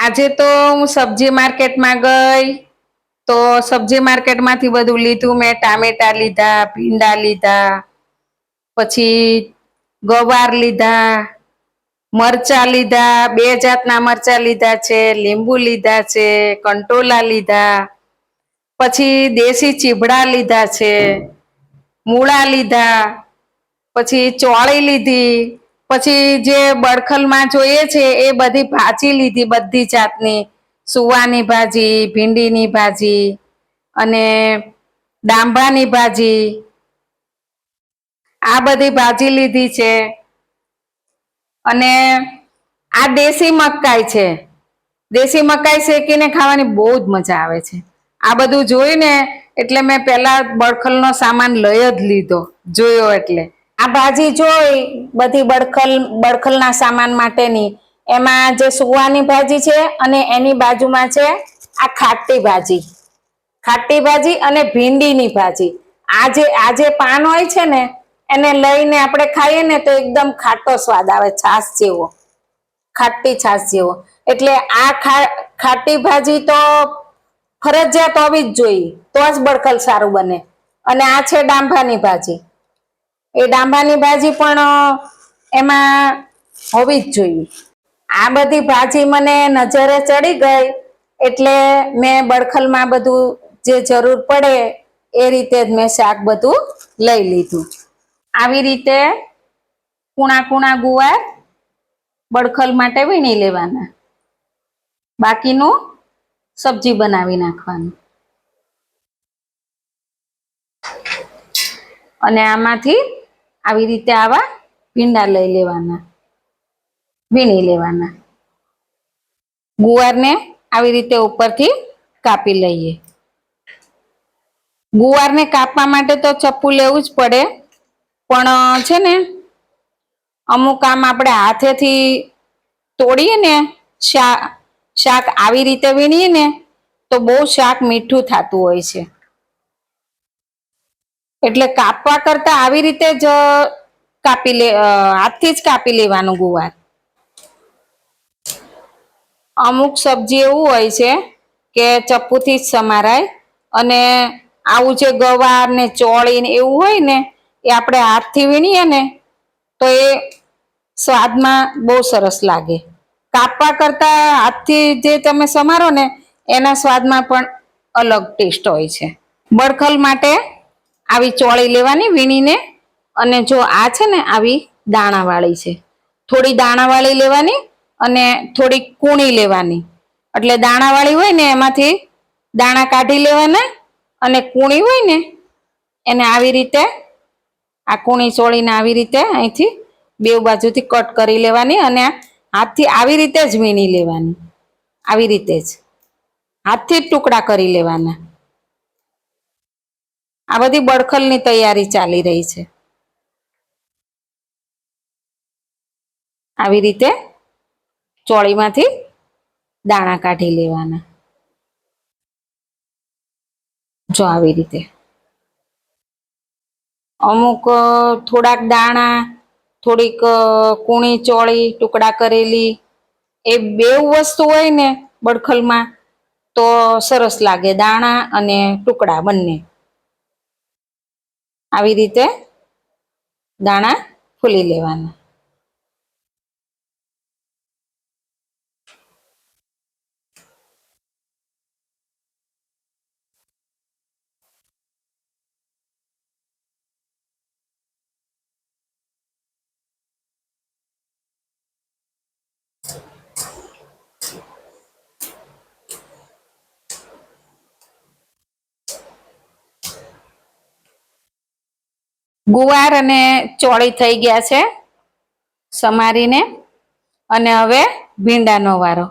આજે તો હું સબ્જી માર્કેટમાં ગઈ તો સબ્જી માર્કેટમાંથી બધું લીધું મેં. ટામેટા લીધા, ભીંડા લીધા, પછી ગવાર લીધા, મરચા લીધા, 2 જાતના મરચા લીધા છે, લીંબુ લીધા છે, કંટોલા લીધા, પછી દેશી ચીભડા લીધા છે, મૂળા લીધા, પછી ચોળી લીધી, પછી જે બળખલમાં જોઈએ છે એ બધી ભાજી લીધી, બધી જાતની. સુવાની ભાજી, ભીંડીની ભાજી અને ડાંભાની ભાજી, આ બધી ભાજી લીધી છે. અને આ દેશી મકાઈ છે. દેશી મકાઈ શેકીને ખાવાની બહુ જ મજા આવે છે. આ બધું જોઈને એટલે મેં પેલા બળખલનો સામાન લઈ જ લીધો, જોયો એટલે. આ ભાજી જોઈ બધી બળખલના સામાન માટેની, એમાં જે સુવાની ભાજી છે અને એની બાજુમાં છે આ ખાટી ભાજી. ખાટી ભાજી અને ભીંડીની ભાજી. આ જે પાન હોય છે ને એને લઈને આપણે ખાઈએ ને તો એકદમ ખાટો સ્વાદ આવે, છાશ જેવો, ખાટી છાશ જેવો. એટલે આ ખાટી ભાજી તો ફરજિયાત હોવી જ જોઈએ, તો જ બળખલ સારું બને. અને આ છે ડાંભાની ભાજી. એ ડાંભાની ભાજી પણ એમાં હોવી જ જોઈએ. આ બધી ભાજી મને નજરે ચડી ગઈ એટલે મેં બળખલમાં બધું જે જરૂર પડે એ રીતે જ મેં શાક બધું લઈ લીધું. આવી રીતે કૂણા કૂણા ગુવાર બળખલ માટે વીણી લેવાના. બાકીનું સબ્જી બનાવી નાખવાનું. અને આમાંથી આવી રીતે આવા ભીંડા લઈ લેવાના, વીણી લેવાના. ગુવારને આવી રીતે ઉપરથી કાપી લઈએ. ગુવારને કાપવા માટે તો ચપ્પુ લેવું જ પડે, પણ છે ને અમુક આમ આપણે હાથેથી તોડીએ ને શાક આવી રીતે વીણીએ ને તો બહુ શાક મીઠું થતું હોય છે. એટલે કાપવા કરતા આવી રીતે જ હાથથી જ કાપી લેવાનું ગુવાર. અમુક સબ્જી એવું હોય છે કે ચપ્પુથી જ સમારાય, અને આવું જે ગવાર ને ચોળી ને એવું હોય ને એ આપણે હાથથી વીણીએ ને તો એ સ્વાદમાં બહુ સરસ લાગે. કાપવા કરતા હાથથી જે તમે સમારો ને એના સ્વાદમાં પણ અલગ ટેસ્ટ હોય છે. બળખલ માટે આવી ચોળી લેવાની વીણીને, અને જો આ છે ને આવી દાણાવાળી છે, થોડી દાણાવાળી લેવાની અને થોડી કૂણી લેવાની. એટલે દાણાવાળી હોય ને એમાંથી દાણા કાઢી લેવાના, અને કૂણી હોય ને એને આવી રીતે આ કૂણી ચોળીને આવી રીતે અહીંથી બેઉ બાજુથી કટ કરી લેવાની, અને હાથથી આવી રીતે જ વીણી લેવાની. આવી રીતે જ હાથથી જ ટુકડા કરી લેવાના. આ બધી બળખલની તૈયારી ચાલી રહી છે. આવી રીતે ચોળીમાંથી દાણા કાઢી લેવાના. જો આવી રીતે અમુક થોડાક દાણા, થોડીક કૂણી ચોળી ટુકડા કરેલી, એ બેઉ વસ્તુ હોય ને બળખલમાં તો સરસ લાગે, દાણા અને ટુકડા બંને. આવી રીતે દાણા ફૂલી લેવાના. ગુવાર અને ચોળી થઈ ગયા છે સમારીને, અને હવે ભીંડાનો વારો.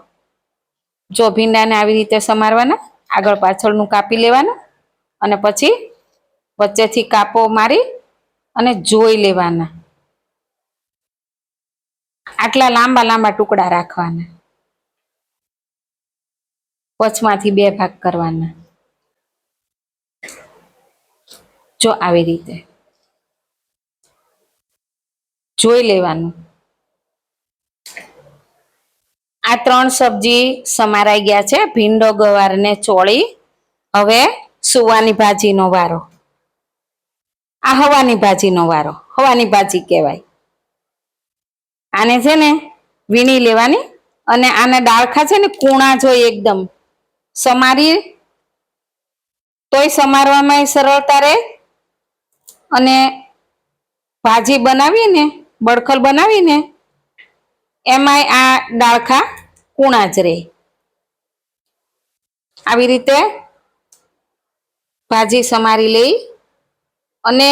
જો ભીંડાને આવી રીતે સમારવાના, આગળ પાછળનું કાપી લેવાનું, અને પછી વચ્ચેથી કાપો મારી અને જોઈ લેવાના. આટલા લાંબા લાંબા ટુકડા રાખવાના. વચમાંથી 2 ભાગ કરવાના. જો આવી રીતે જોઈ લેવાનું. આ 3 સબ્જી સમારાઈ ગયા છે. ભીંડો ગવારને ચોળી હવે સુવાની ભાજીનો વારો. આ હવાની ભાજીનો વારો. હવાની ભાજી કહેવાય. આને છે ને વીણી લેવાની અને આના ડાળખા છે ને કૂણા જોઈ એકદમ સમારી તોય સમારવામાં સરળતા રહે અને ભાજી બનાવીને બળખલ બનાવીને એમાંય આ ડાળખા કૂણા જ રહે. આવી રીતે ભાજી સમારી લઈ અને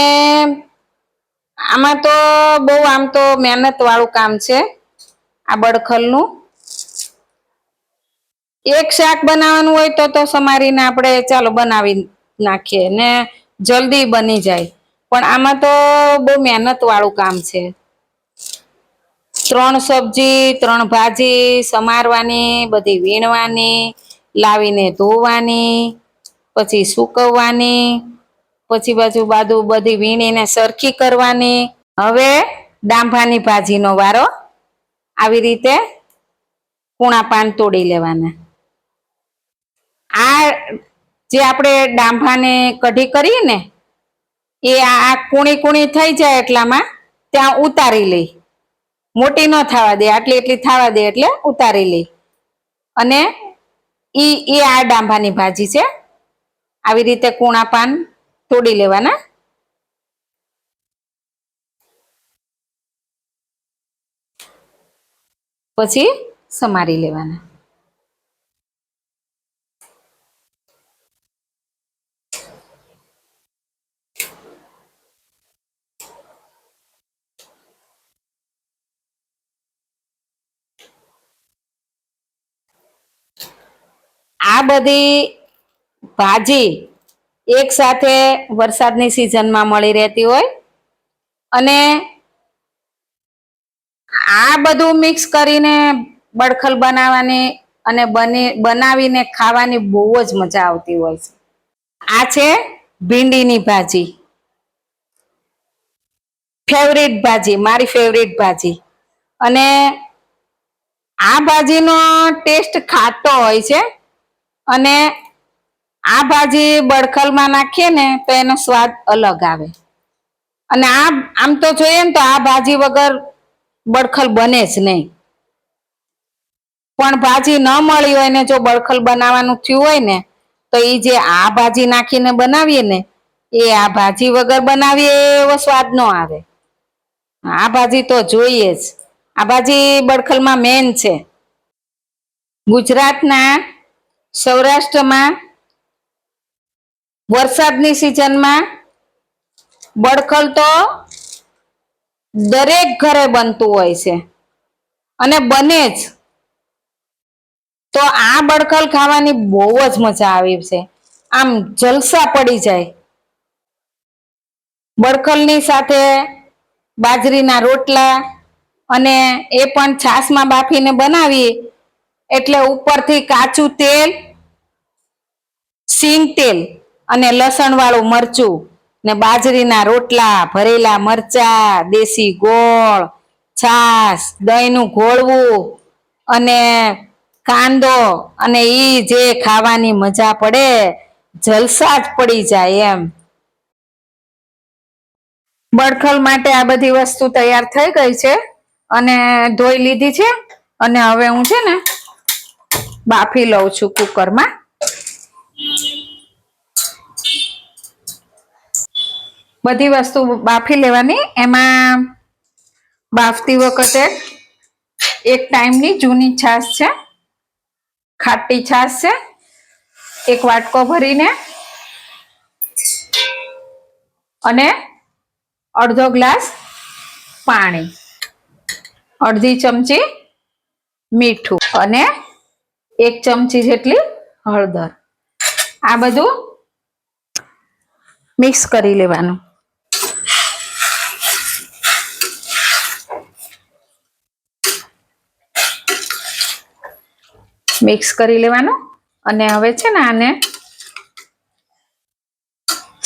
આમાં તો બહુ આમ તો મહેનત વાળું કામ છે આ બળખલનું. એક શાક બનાવવાનું હોય તો સમારીને આપણે ચાલો બનાવી નાખીએ ને જલ્દી બની જાય. પણ આમાં તો બહુ મહેનત વાળું કામ છે. 3 સબ્જી 3 ભાજી સમારવાની, બધી વીણવાની, લાવીને ધોવાની, પછી સુકવવાની, પછી બાજુ બધી વીણીને સરખી કરવાની. હવે ડાંભાની ભાજીનો વારો. આવી રીતે કૂણા પાન તોડી લેવાના. આ જે આપણે ડાંભાને કઢી કરીએ ને એ આ કૂણી કૂણી થઈ જાય એટલામાં ત્યાં ઉતારી લઈ. મોટી ન થવા દે, આટલી એટલી થવા દે એટલે ઉતારી લઈ. અને ઈ આ ડાંભાની ભાજી છે. આવી રીતે કૂણા પાન તોડી લેવાના. પછી સમારી લેવાના. આ બધી ભાજી એક સાથે વરસાદની સિઝનમાં મળી રહેતી હોય અને આ બધું મિક્સ કરીને બળખલ બનાવવાની અને બનાવીને ખાવાની બહુ જ મજા આવતી હોય છે. આ છે ભીંડીની ભાજી. ફેવરિટ ભાજી, મારી ફેવરિટ ભાજી. અને આ ભાજીનો ટેસ્ટ ખાટો હોય છે અને આ ભાજી બળખલમાં નાખીએ ને તો એનો સ્વાદ અલગ આવે. અને આમ તો જોઈએ ને તો આ ભાજી વગર બળખલ બને જ નહીં. પણ ભાજી ન મળી હોય ને જો બળખલ બનાવવાનું થયું હોય ને તો એ જે આ ભાજી નાખીને બનાવીએ ને એ આ ભાજી વગર બનાવીએ એવો સ્વાદ ન આવે. આ ભાજી તો જોઈએ જ. આ ભાજી બળખલમાં મેન છે. ગુજરાતના સૌરાષ્ટ્રમાં વરસાદની સિઝનમાં બળખલ તો દરેક ઘરે બનતું હોય છે અને બને જ. તો આ બળખલ ખાવાની બહુ જ મજા આવી છે. આમ જલસા પડી જાય. બળખલની સાથે બાજરીના રોટલા અને એ પણ છાશમાં બાફીને બનાવીએ એટલે ઉપરથી કાચું તેલ, સિંગ તેલ અને લસણ વાળું મરચું ને બાજરીના રોટલા, ભરેલા મરચા, દેશી ગોળ, છાશ, દહીંનું ઘોળવું અને કાંદો અને ઈ જે ખાવાની મજા પડે જલસા જ પડી જાય એમ. બળખલ માટે આ બધી વસ્તુ તૈયાર થઈ ગઈ છે અને ધોઈ લીધી છે અને હવે હું છે ને બાફી લઉં છું કુકરમાં. બધી વસ્તુ બાફી લેવાની. એમાં બાફતી વખતે એક ટાઈમની જૂની છાશ છે, ખાટી છાશ છે, એક વાટકો ભરીને અને અડધો ગ્લાસ પાણી, અડધી ચમચી મીઠું અને 1 ચમચી જેટલી હળદર. આ બધું મિક્સ કરી લેવાનું. મિક્સ કરી લેવાનું અને હવે છે ને આને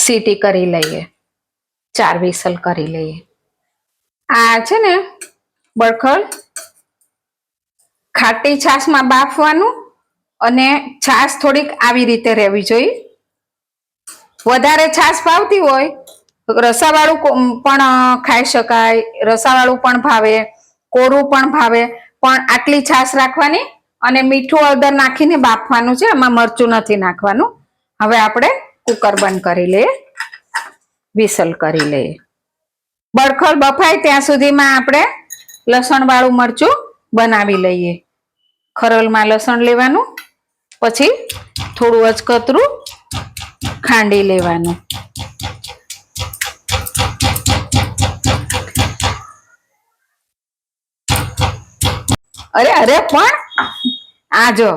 સીટી કરી લઈએ, 4 વિસલ કરી લઈએ. આ છે ને બળખલ ખાટી છાશમાં બાફવાનું અને છાશ થોડીક આવી રીતે રહેવી જોઈએ. વધારે છાશ ભાવતી હોય રસાવાળું પણ ખાઈ શકાય, રસાવાળું પણ ભાવે, કોરું પણ ભાવે, પણ આટલી છાશ રાખવાની અને મીઠું હળદર નાખીને બાફવાનું છે. એમાં મરચું નથી નાખવાનું. હવે આપણે કુકર બંધ કરી લઈએ, વિસલ કરી લઈએ. બળખલ બફાય ત્યાં સુધીમાં આપણે લસણ વાળું મરચું બનાવી લઈએ. ખરલમાં લસણ લેવાનું, પછી થોડું અચકતરું ખાંડી લેવાનું. અરે પણ આ જો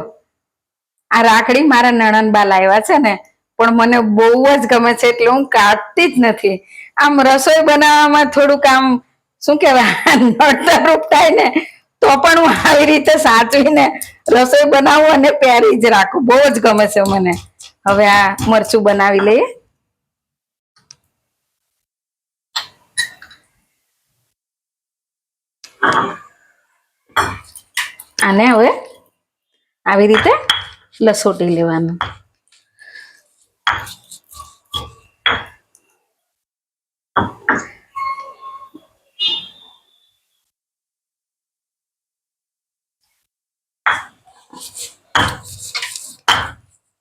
આ રાખડી મારા નણંદબા લાવ્યા છે ને, પણ મને બહુ જ ગમે છે એટલે હું કાઢતી જ નથી. આમ રસોઈ બનાવવામાં થોડુંક આમ શું કેવાય નડતરરૂપ થાય ને, તો પણ હું આવી રીતે સાચવીને રસોઈ બનાવું અને પહેરી જ રાખું. બહુ જ ગમે છે મને. હવે આ મરચું બનાવી લઈએ. આને હવે આવી રીતે લસોટી લેવાનું.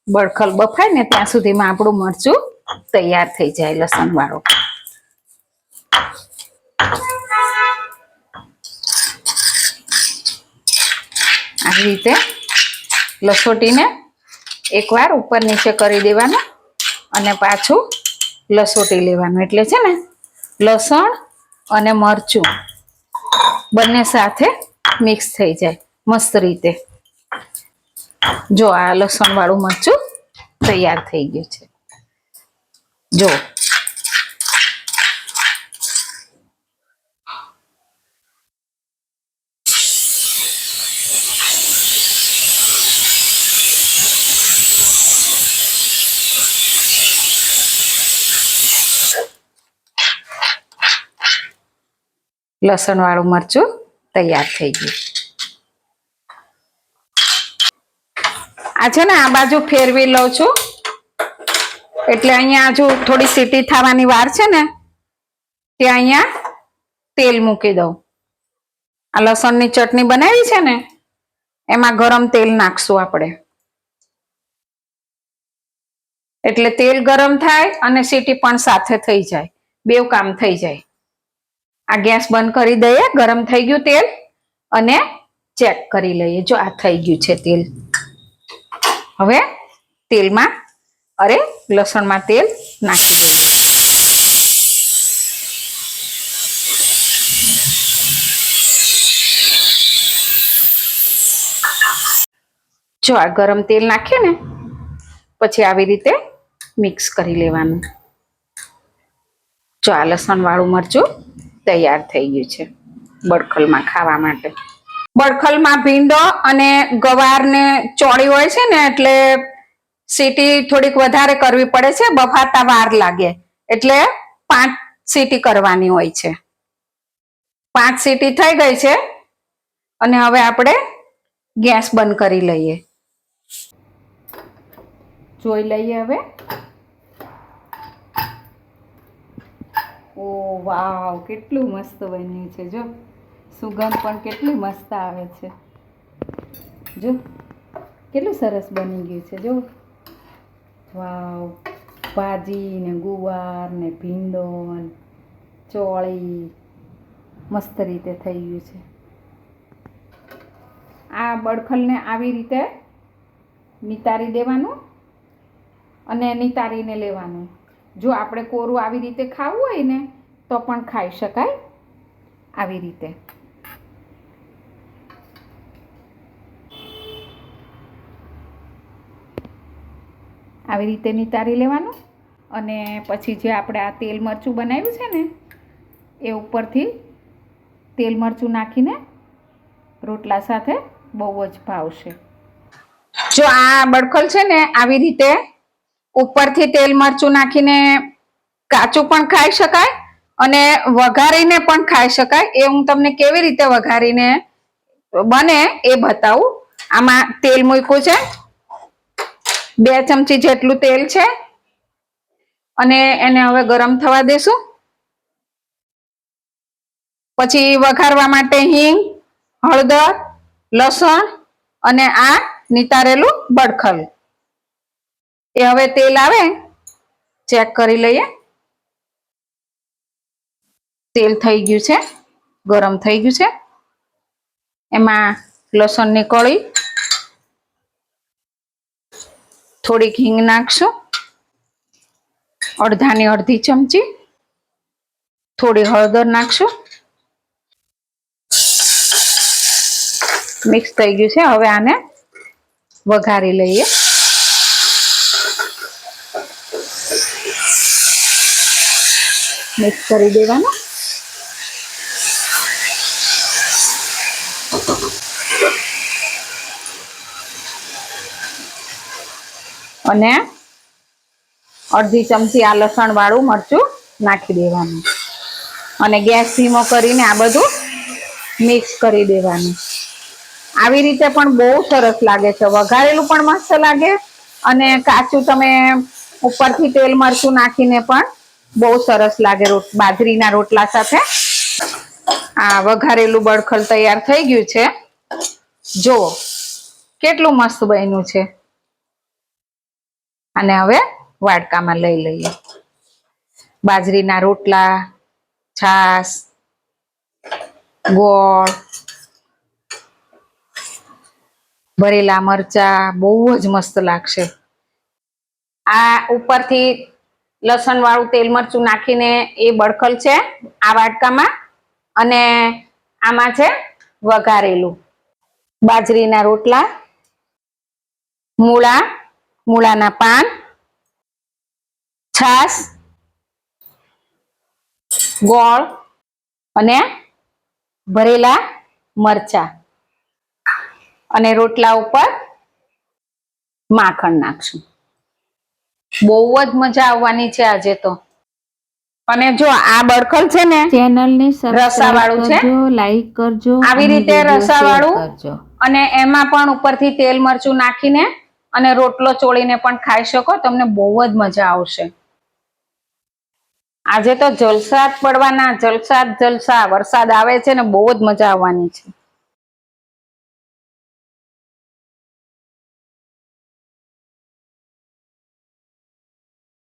બળખલ બફાય ને ત્યાં સુધીમાં આપણું મરચું તૈયાર થઈ જાય લસણ વાળું. આવી રીતે લસોટીને એકવાર ઉપર નીચે કરી દેવાનું અને પાછું લસોટી લેવાનું. એટલે છે ને લસણ અને મરચું બંને સાથે મિક્સ થઈ જાય મસ્ત રીતે. જો આ લસણ વાળું મરચું તૈયાર થઈ ગયું છે. જો લસણ વાળું મરચું તૈયાર થઈ ગયું. આ છે ને આ બાજુ ફેરવી લઉં છું, એટલે અહીંયા હજુ થોડી સીટી થવાની વાર છે ને, ત્યાં અહીંયા તેલ મૂકી દઉં. આ લસણની ચટણી બનાવી છે ને, એમાં ગરમ તેલ નાખશું આપણે. એટલે તેલ ગરમ થાય અને સીટી પણ સાથે થઈ જાય, બેવ કામ થઈ જાય. આ ગેસ બંધ કરી દઈએ. ગરમ થઈ ગયું તેલ, અને ચેક કરી લઈએ. જો આ થઈ ગયું છે તેલ. હવે તેલમાં લસણમાં તેલ નાખી દઈએ. જો આ ગરમ તેલ નાખીએ ને પછી આવી રીતે મિક્સ કરી લેવાનું. જો આ લસણ વાળું મરચું તૈયાર થઈ ગયું છે બળખલમાં ખાવા માટે. બળખલમાં ભીંડો અને ગવાર ને ચોળી હોય છે ને, એટલે સીટી થોડીક વધારે કરવી પડે છે. બફાતા વાર લાગે એટલે 5 સીટી કરવાની હોય છે. 5 સીટી થઈ ગઈ છે અને હવે આપણે ગેસ બંધ કરી લઈએ. જોઈ લઈએ હવે. ઓ વાવ, કેટલું મસ્ત બન્યું છે. જો સુગંધ પણ કેટલી મસ્ત આવે છે. જો કેટલું સરસ બની ગયું છે. જો વાવ, ભાજી ને ગુવાર ને ભીંડો ને ચોળી મસ્ત રીતે થઈ ગયું છે. આ બળખલને આવી રીતે નિતારી દેવાનું અને નિતારીને લેવાનું. જો આપણે કોરું આવી રીતે ખાવું હોય ને તો પણ ખાઈ શકાય. આવી રીતે નિતારી લેવાનું. અને પછી જે આપણે આ તેલ મરચું બનાવ્યું છે ને, એ ઉપરથી તેલ મરચું નાખીને રોટલા સાથે બહુ જ ભાવશે. જો આ બળખલ છે ને આવી રીતે ઉપરથી તેલ મરચું નાખીને કાચું પણ ખાઈ શકાય અને વઘારીને પણ ખાઈ શકાય. એ હું તમને કેવી રીતે વઘારીને બને એ બતાવું. આમાં તેલ મૂક્યું છે, 2 ચમચી જેટલું તેલ છે અને એને હવે ગરમ થવા દેશું. પછી વઘારવા માટે હિંગ, હળદર, લસણ અને આ નિતારેલું બડખલ એ હવે તેલ આવે ચેક કરી લઈએ. તેલ થઈ ગયું છે, ગરમ થઈ ગયું છે. એમાં લસણની કળી, થોડીક હિંગ નાખશું, અડધાની અડધી ચમચી, થોડી હળદર નાખશું. મિક્સ થઈ ગયું છે. હવે આને વઘારી લઈએ. મિક્સ કરી દેવાનું. અને અડધી ચમચી આ લસણ વાળું મરચું નાખી દેવાનું અને ગેસ ધીમો કરીને આ બધું મિક્સ કરી દેવાનું. આવી રીતે પણ બહુ સરસ લાગે છે. વઘારેલું પણ મસ્ત લાગે અને કાચું તમે ઉપરથી તેલ મરચું નાખીને પણ બહુ સરસ લાગે બાજરીના રોટલા સાથે. આ વઘારેલું બળખલ તૈયાર થઈ ગયું છે. જો કેટલું મસ્ત બન્યું છે. અને હવે વાડકામાં લઈ લઈએ. બાજરીના રોટલા, છાસ, ગોળ, ભરેલા મરચા બહુ જ મસ્ત લાગશે. આ ઉપરથી લસણ વાળું તેલ મરચું નાખીને એ બળખલ છે આ વાટકામાં, અને આમાં છે વઘારેલું બાજરીના રોટલા, મૂળાના પાન, છાસ, ગોળ અને ભરેલા મરચા, અને રોટલા ઉપર માખણ નાખશું. બહુ જ મજા આવવાની છે આજે તો. અને જો આ બળખલ છે ને ચેનલને રસાવાળું છે, લાઈક કરજો, આવી રીતે રસાવાળું, અને એમાં પણ ઉપરથી તેલ મરચું નાખીને અને રોટલો ચોળીને પણ ખાઈ શકો. તમને બહુ જ મજા આવશે. આજે તો જલસા જ પડવાના, જલસા જ જલસા. વરસાદ આવે છે ને બહુ જ મજા આવવાની છે.